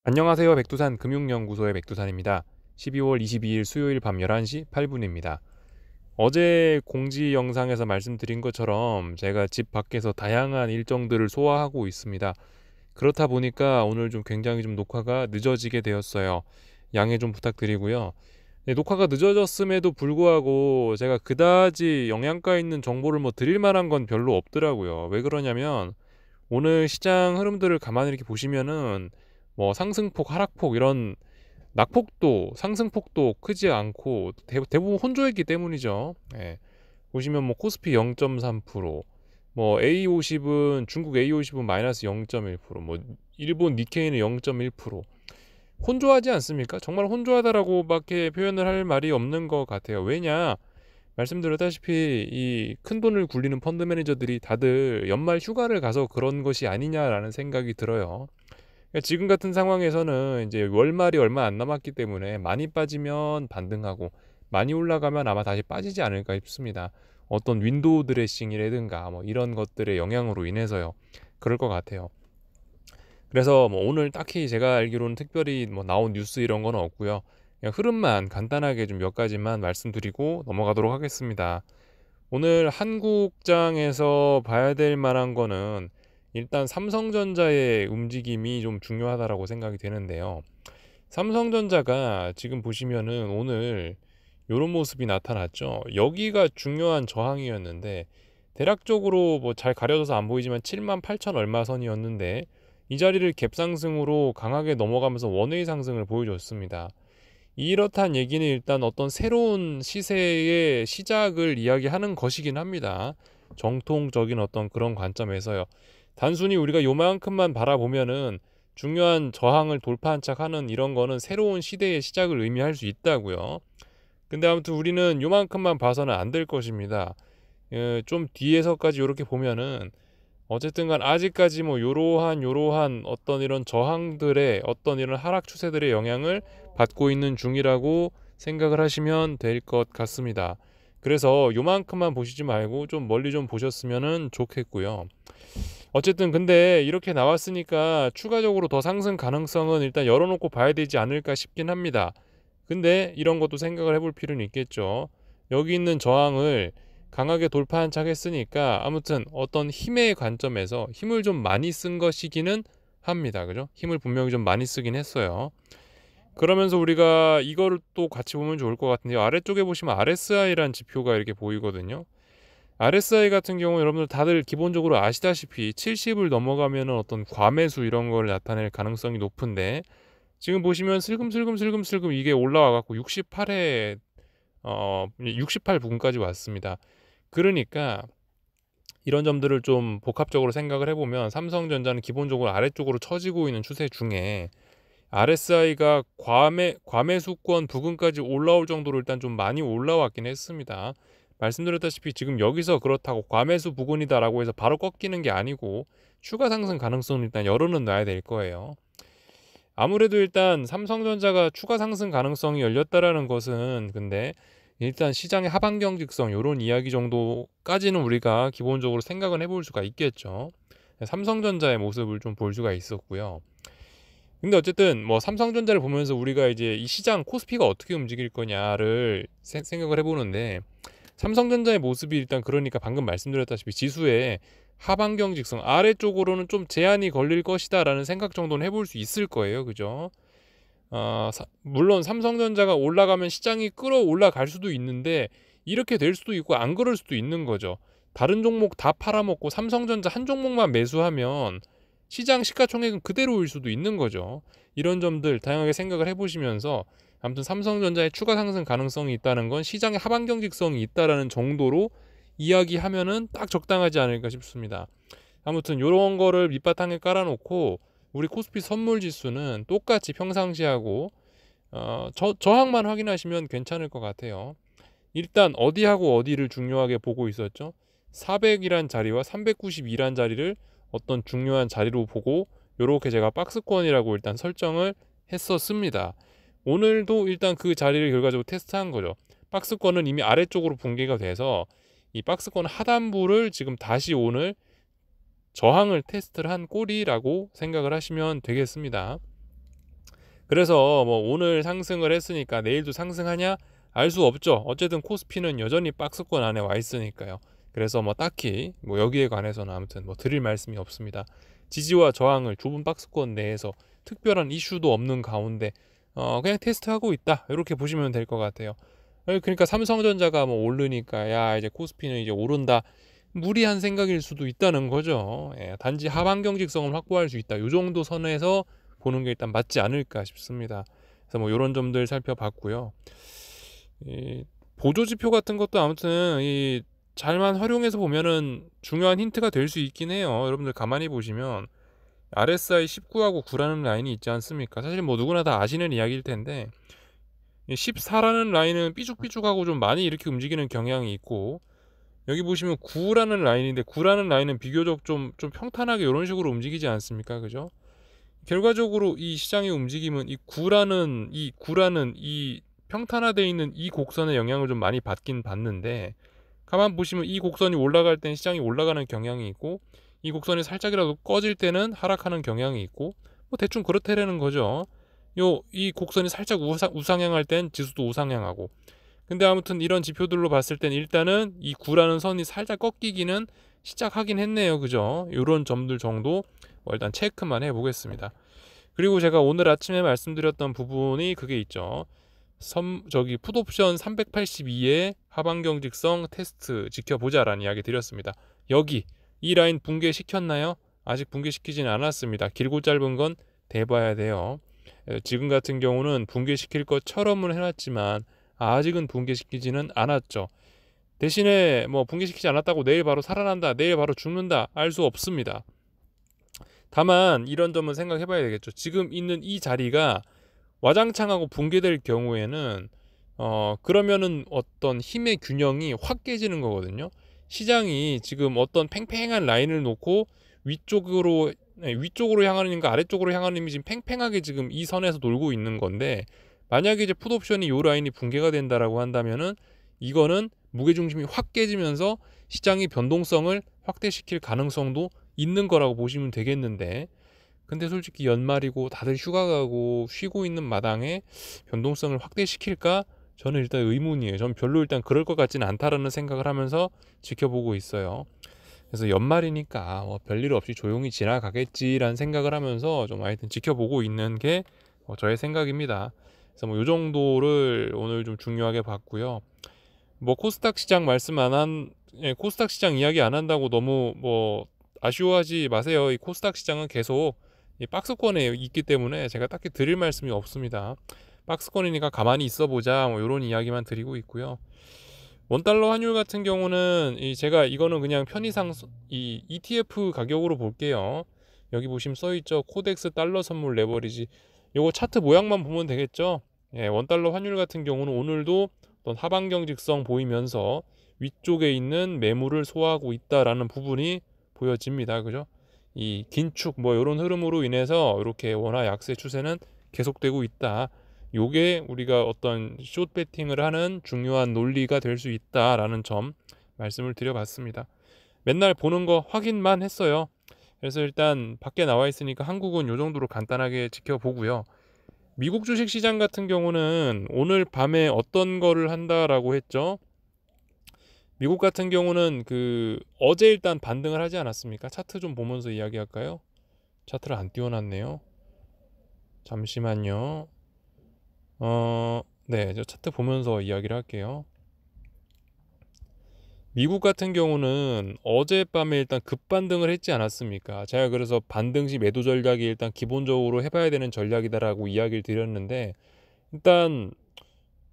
안녕하세요. 백두산 금융연구소의 백두산입니다. 12월 22일 수요일 밤 11시 8분입니다. 어제 공지 영상에서 말씀드린 것처럼 제가 집 밖에서 다양한 일정들을 소화하고 있습니다. 그렇다 보니까 오늘 좀 굉장히 좀 녹화가 늦어지게 되었어요. 양해 좀 부탁드리고요. 네, 녹화가 늦어졌음에도 불구하고 제가 그다지 영양가 있는 정보를 드릴 만한 건 별로 없더라고요. 왜 그러냐면 오늘 시장 흐름들을 가만히 이렇게 보시면은 상승폭, 하락폭 이런 낙폭도 상승폭도 크지 않고 대부분 혼조했기 때문이죠. 예. 보시면 코스피 0.3%, A50은 중국 A50은 마이너스 0.1%, 일본 니케이는 0.1%. 혼조하지 않습니까? 정말 혼조하다라고밖에 표현을 할 말이 없는 것 같아요. 왜냐? 말씀드렸다시피 이 큰돈을 굴리는 펀드 매니저들이 다들 연말 휴가를 가서 그런 것이 아니냐라는 생각이 들어요. 그러니까 지금 같은 상황에서는 이제 월말이 얼마 안 남았기 때문에 많이 빠지면 반등하고 많이 올라가면 아마 다시 빠지지 않을까 싶습니다. 어떤 윈도우 드레싱이라든가 이런 것들의 영향으로 인해서요. 그럴 것 같아요. 그래서 오늘 딱히 제가 알기로는 특별히 나온 뉴스 이런 건 없고요. 그냥 흐름만 간단하게 좀 몇 가지만 말씀드리고 넘어가도록 하겠습니다. 오늘 한국장에서 봐야 될 만한 거는 일단 삼성전자의 움직임이 좀 중요하다라고 생각이 되는데요. 삼성전자가 지금 보시면은 오늘 이런 모습이 나타났죠. 여기가 중요한 저항이었는데 대략적으로 잘 가려져서 안 보이지만 7만 8천 얼마 선이었는데 이 자리를 갭상승으로 강하게 넘어가면서 원웨이 상승을 보여줬습니다. 이렇단 얘기는 일단 어떤 새로운 시세의 시작을 이야기하는 것이긴 합니다. 정통적인 어떤 그런 관점에서요. 단순히 우리가 요만큼만 바라보면은 중요한 저항을 돌파한 척 하는 이런 거는 새로운 시대의 시작을 의미할 수 있다고요. 근데 아무튼 우리는 요만큼만 봐서는 안 될 것입니다. 좀 뒤에서까지 이렇게 보면은 어쨌든 간 아직까지 요러한 어떤 이런 저항들의 어떤 이런 하락 추세들의 영향을 받고 있는 중이라고 생각을 하시면 될 것 같습니다. 그래서 요만큼만 보시지 말고 좀 멀리 좀 보셨으면 좋겠고요. 어쨌든 근데 이렇게 나왔으니까 추가적으로 더 상승 가능성은 일단 열어놓고 봐야 되지 않을까 싶긴 합니다. 근데 이런 것도 생각을 해볼 필요는 있겠죠. 여기 있는 저항을 강하게 돌파한 척 했으니까 아무튼 어떤 힘의 관점에서 힘을 좀 많이 쓴 것이기는 합니다. 그죠? 힘을 분명히 좀 많이 쓰긴 했어요. 그러면서 우리가 이거를 또 같이 보면 좋을 것 같은데요. 아래쪽에 보시면 RSI라는 지표가 이렇게 보이거든요. RSI 같은 경우 여러분들 다들 기본적으로 아시다시피 70을 넘어가면 어떤 과매수 이런 걸 나타낼 가능성이 높은데 지금 보시면 슬금슬금 이게 올라와 갖고 68에 68 부근까지 왔습니다. 그러니까 이런 점들을 좀 복합적으로 생각을 해보면 삼성전자는 기본적으로 아래쪽으로 처지고 있는 추세 중에 RSI가 과매수권 부근까지 올라올 정도로 일단 좀 많이 올라왔긴 했습니다. 말씀드렸다시피 지금 여기서 그렇다고 과매수 부근이다라고 해서 바로 꺾이는 게 아니고 추가 상승 가능성은 일단 열어는 놔야 될 거예요. 아무래도 일단 삼성전자가 추가 상승 가능성이 열렸다라는 것은 근데 일단 시장의 하방 경직성 이런 이야기 정도까지는 우리가 기본적으로 생각은 해볼 수가 있겠죠. 삼성전자의 모습을 좀 볼 수가 있었고요. 근데 어쨌든 삼성전자를 보면서 우리가 이제 이 시장 코스피가 어떻게 움직일 거냐를 생각을 해보는데 삼성전자의 모습이 일단 그러니까 방금 말씀드렸다시피 지수에 하반경 직선 아래쪽으로는 좀 제한이 걸릴 것이다라는 생각 정도는 해볼 수 있을 거예요. 그죠? 물론 삼성전자가 올라가면 시장이 끌어올라갈 수도 있는데 이렇게 될 수도 있고 안 그럴 수도 있는 거죠. 다른 종목 다 팔아먹고 삼성전자 한 종목만 매수하면 시장 시가총액은 그대로일 수도 있는 거죠. 이런 점들 다양하게 생각을 해보시면서 아무튼 삼성전자의 추가 상승 가능성이 있다는 건 시장의 하반 경직성이 있다라는 정도로 이야기하면은 딱 적당하지 않을까 싶습니다. 아무튼 이런 거를 밑바탕에 깔아놓고 우리 코스피 선물 지수는 똑같이 평상시하고 저항만 확인하시면 괜찮을 것 같아요. 일단 어디하고 어디를 중요하게 보고 있었죠? 400이란 자리와 392란 자리를 어떤 중요한 자리로 보고 이렇게 제가 박스권이라고 일단 설정을 했었습니다. 오늘도 일단 그 자리를 결과적으로 테스트한 거죠. 박스권은 이미 아래쪽으로 붕괴가 돼서 이 박스권 하단부를 지금 다시 오늘 저항을 테스트를 한 꼴이라고 생각을 하시면 되겠습니다. 그래서 뭐 오늘 상승을 했으니까 내일도 상승하냐? 알 수 없죠. 어쨌든 코스피는 여전히 박스권 안에 와 있으니까요. 그래서 뭐 딱히 뭐 여기에 관해서는 아무튼 뭐 드릴 말씀이 없습니다. 지지와 저항을 좁은 박스권 내에서 특별한 이슈도 없는 가운데 그냥 테스트하고 있다. 이렇게 보시면 될 것 같아요. 그러니까 삼성전자가 뭐 오르니까 야 이제 코스피는 이제 오른다. 무리한 생각일 수도 있다는 거죠. 예, 단지 하방 경직성을 확보할 수 있다. 이 정도 선에서 보는 게 일단 맞지 않을까 싶습니다. 그래서 뭐 이런 점들 살펴봤고요. 이 보조 지표 같은 것도 아무튼 이 잘만 활용해서 보면은 중요한 힌트가 될 수 있긴 해요. 여러분들 가만히 보시면 RSI 19하고 9라는 라인이 있지 않습니까? 사실 뭐 누구나 다 아시는 이야기일 텐데 14라는 라인은 삐죽삐죽하고 좀 많이 이렇게 움직이는 경향이 있고, 여기 보시면 9라는 라인인데 9라는 라인은 비교적 좀 평탄하게 이런 식으로 움직이지 않습니까? 그죠? 결과적으로 이 시장의 움직임은 이 9라는 이 평탄화되어 있는 이 곡선의 영향을 좀 많이 받긴 받는데, 가만 보시면 이 곡선이 올라갈 땐 시장이 올라가는 경향이 있고, 이 곡선이 살짝이라도 꺼질 때는 하락하는 경향이 있고, 뭐 대충 그렇다라는 거죠. 이 곡선이 살짝 우상향할 땐 지수도 우상향하고. 근데 아무튼 이런 지표들로 봤을 땐 일단은 이 9라는 선이 살짝 꺾이기는 시작하긴 했네요. 그죠? 이런 점들 정도 일단 체크만 해보겠습니다. 그리고 제가 오늘 아침에 말씀드렸던 부분이 그게 있죠. 풋옵션 382의 하방경직성 테스트 지켜보자라는 이야기 드렸습니다. 여기 이 라인 붕괴시켰나요? 아직 붕괴시키지는 않았습니다. 길고 짧은 건 대봐야 돼요. 지금 같은 경우는 붕괴시킬 것처럼은 해놨지만 아직은 붕괴시키지는 않았죠. 대신에 뭐 붕괴시키지 않았다고 내일 바로 살아난다, 내일 바로 죽는다 알 수 없습니다. 다만 이런 점은 생각해 봐야 되겠죠. 지금 있는 이 자리가 와장창하고 붕괴될 경우에는 그러면은 어떤 힘의 균형이 확 깨지는 거거든요. 시장이 지금 어떤 팽팽한 라인을 놓고 위쪽으로 향하는 힘과 아래쪽으로 향하는 힘이 지금 팽팽하게 지금 이 선에서 놀고 있는 건데, 만약에 이제 풋옵션이 요 라인이 붕괴가 된다라고 한다면은 이거는 무게중심이 확 깨지면서 시장의 변동성을 확대시킬 가능성도 있는 거라고 보시면 되겠는데, 근데 솔직히 연말이고 다들 휴가 가고 쉬고 있는 마당에 변동성을 확대시킬까? 저는 일단 의문이에요. 저는 별로 일단 그럴 것 같지는 않다라는 생각을 하면서 지켜보고 있어요. 그래서 연말이니까 별일 없이 조용히 지나가겠지라는 생각을 하면서 좀 하여튼 지켜보고 있는 게 저의 생각입니다. 그래서 뭐 이 정도를 오늘 좀 중요하게 봤고요. 뭐 코스닥 시장 코스닥 시장 이야기 안 한다고 너무 뭐 아쉬워하지 마세요. 이 코스닥 시장은 계속 이 박스권에 있기 때문에 제가 딱히 드릴 말씀이 없습니다. 박스권이니까 가만히 있어보자 뭐 이런 이야기만 드리고 있고요. 원달러 환율 같은 경우는 제가 이거는 그냥 편의상 이 ETF 가격으로 볼게요. 여기 보시면 써있죠. 코덱스 달러 선물 레버리지. 요거 차트 모양만 보면 되겠죠. 예, 원달러 환율 같은 경우는 오늘도 어떤 하방 경직성 보이면서 위쪽에 있는 매물을 소화하고 있다라는 부분이 보여집니다. 그죠? 이 긴축 뭐 이런 흐름으로 인해서 이렇게 원화 약세 추세는 계속되고 있다. 요게 우리가 어떤 숏 배팅을 하는 중요한 논리가 될 수 있다라는 점 말씀을 드려봤습니다. 맨날 보는 거 확인만 했어요. 그래서 일단 밖에 나와 있으니까 한국은 요 정도로 간단하게 지켜보고요. 미국 주식시장 같은 경우는 오늘 밤에 어떤 거를 한다라고 했죠. 미국 같은 경우는 어제 일단 반등을 하지 않았습니까? 차트 좀 보면서 이야기할까요? 차트를 안 띄워놨네요. 잠시만요. 네, 저 차트 보면서 이야기를 할게요. 미국 같은 경우는 어젯밤에 일단 급반등을 했지 않았습니까? 제가 그래서 반등 시 매도 전략이 일단 기본적으로 해봐야 되는 전략이다라고 이야기를 드렸는데, 일단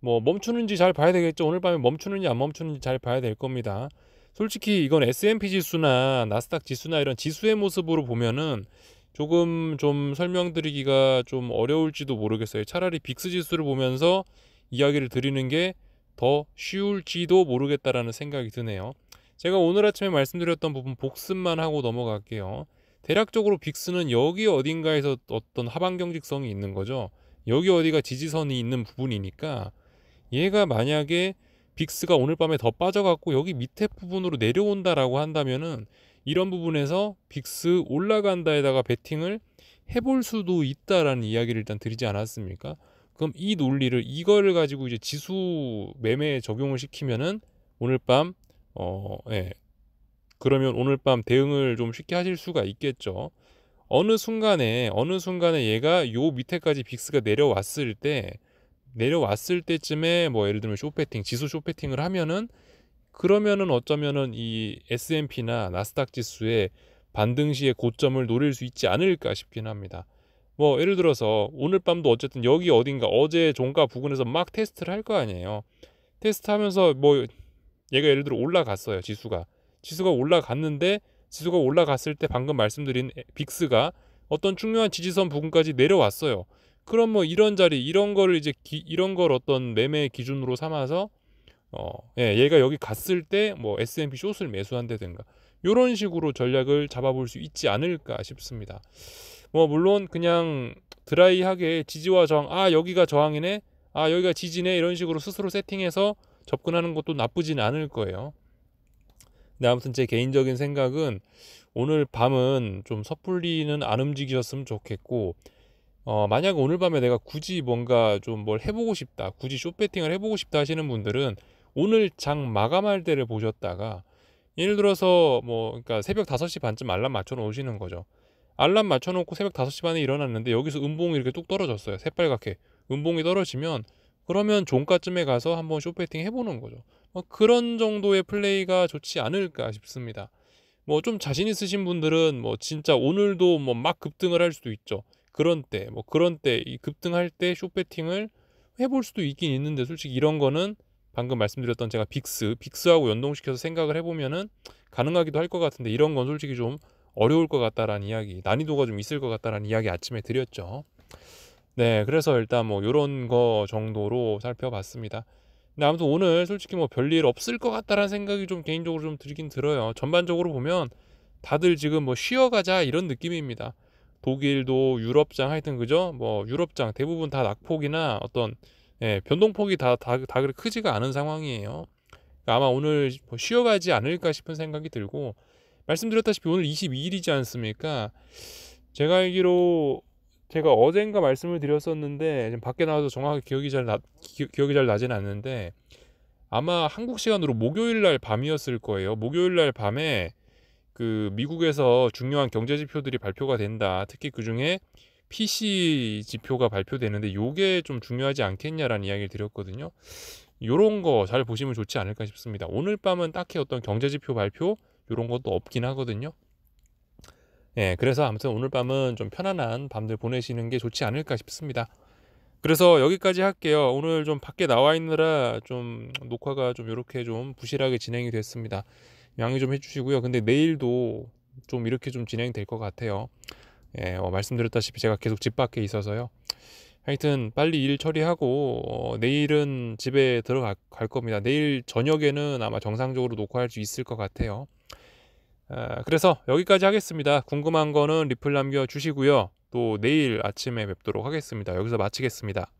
뭐 멈추는지 잘 봐야 되겠죠. 오늘 밤에 멈추는지 안 멈추는지 잘 봐야 될 겁니다. 솔직히 이건 S&P 지수나 나스닥 지수나 이런 지수의 모습으로 보면은 조금 좀 설명드리기가 좀 어려울지도 모르겠어요. 차라리 빅스 지수를 보면서 이야기를 드리는 게 더 쉬울지도 모르겠다라는 생각이 드네요. 제가 오늘 아침에 말씀드렸던 부분 복습만 하고 넘어갈게요. 대략적으로 빅스는 여기 어딘가에서 어떤 하방 경직성이 있는 거죠. 여기 어디가 지지선이 있는 부분이니까, 얘가 만약에 빅스가 오늘 밤에 더 빠져갖고 여기 밑에 부분으로 내려온다라고 한다면은 이런 부분에서 빅스 올라간다에다가 베팅을 해볼 수도 있다라는 이야기를 일단 드리지 않았습니까? 그럼 이 논리를 이거를 가지고 이제 지수 매매에 적용을 시키면은 오늘 밤 예. 그러면 오늘 밤 대응을 좀 쉽게 하실 수가 있겠죠. 어느 순간에 얘가 요 밑에까지 빅스가 내려왔을 때쯤에 뭐 예를 들면 쇼패팅, 지수 쇼패팅을 하면은 그러면은 어쩌면은 이 S&P나 나스닥 지수의 반등 시의 고점을 노릴 수 있지 않을까 싶긴 합니다. 뭐 예를 들어서 오늘 밤도 어쨌든 여기 어딘가 어제 종가 부근에서 막 테스트를 할 거 아니에요. 테스트하면서 뭐 얘가 예를 들어 올라갔어요. 지수가 올라갔는데 지수가 올라갔을 때 방금 말씀드린 빅스가 어떤 중요한 지지선 부근까지 내려왔어요. 그럼 뭐 이런 자리 이런 거를 이제 이런 걸 어떤 매매 기준으로 삼아서 얘가 여기 갔을 때 뭐 S&P 숏을 매수한다든가 이런 식으로 전략을 잡아볼 수 있지 않을까 싶습니다. 뭐 물론 그냥 드라이하게 지지와 저항, 여기가 저항이네, 여기가 지지네 이런 식으로 스스로 세팅해서 접근하는 것도 나쁘진 않을 거예요. 근데 아무튼 제 개인적인 생각은 오늘 밤은 좀 섣불리는 안 움직이셨으면 좋겠고, 만약 오늘 밤에 내가 굳이 뭔가 좀 뭘 해보고 싶다, 굳이 숏배팅을 해보고 싶다 하시는 분들은 오늘 장 마감할 때를 보셨다가 예를 들어서 뭐 그러니까 새벽 5시 반쯤 알람 맞춰 놓으시는 거죠. 알람 맞춰 놓고 새벽 5시 반에 일어났는데 여기서 음봉이 이렇게 뚝 떨어졌어요. 새빨갛게 음봉이 떨어지면 그러면 종가쯤에 가서 한번 숏배팅 해보는 거죠. 그런 정도의 플레이가 좋지 않을까 싶습니다. 뭐 좀 자신 있으신 분들은 뭐 진짜 오늘도 뭐 막 급등을 할 수도 있죠. 그런 때 이 급등할 때 숏배팅을 해볼 수도 있긴 있는데 솔직히 이런 거는 방금 말씀드렸던 제가 빅스하고 연동시켜서 생각을 해보면은 가능하기도 할 것 같은데 이런 건 솔직히 좀 어려울 것 같다라는 이야기, 난이도가 좀 있을 것 같다라는 이야기 아침에 드렸죠. 네, 그래서 일단 뭐 요런 거 정도로 살펴봤습니다. 근데 아무튼 오늘 솔직히 뭐 별일 없을 것 같다라는 생각이 좀 개인적으로 좀 들긴 들어요. 전반적으로 보면 다들 지금 뭐 쉬어가자 이런 느낌입니다. 독일도 유럽장 하여튼 그죠? 뭐 유럽장 대부분 다 낙폭이나 어떤 변동폭이 다 그렇게 크지가 않은 상황이에요. 그러니까 아마 오늘 뭐 쉬어가지 않을까 싶은 생각이 들고 말씀드렸다시피 오늘 22일이지 않습니까? 제가 알기로 제가 어젠가 말씀을 드렸었는데 지금 밖에 나와서 정확하게 기억이 잘 나진 않는데 아마 한국 시간으로 목요일 날 밤이었을 거예요. 목요일 날 밤에 그 미국에서 중요한 경제 지표들이 발표가 된다. 특히 그 중에 PC 지표가 발표되는데 요게 좀 중요하지 않겠냐라는 이야기를 드렸거든요. 요런 거 잘 보시면 좋지 않을까 싶습니다. 오늘 밤은 딱히 어떤 경제 지표 발표 요런 것도 없긴 하거든요. 그래서 아무튼 오늘 밤은 좀 편안한 밤들 보내시는 게 좋지 않을까 싶습니다. 그래서 여기까지 할게요. 오늘 좀 밖에 나와 있느라 좀 녹화가 좀 이렇게 좀 부실하게 진행이 됐습니다. 양해 좀 해주시고요. 근데 내일도 좀 이렇게 좀 진행될 것 같아요. 말씀드렸다시피 제가 계속 집 밖에 있어서요. 하여튼 빨리 일 처리하고 내일은 집에 들어갈 겁니다. 내일 저녁에는 아마 정상적으로 녹화할 수 있을 것 같아요. 그래서 여기까지 하겠습니다. 궁금한 거는 리플 남겨주시고요. 또 내일 아침에 뵙도록 하겠습니다. 여기서 마치겠습니다.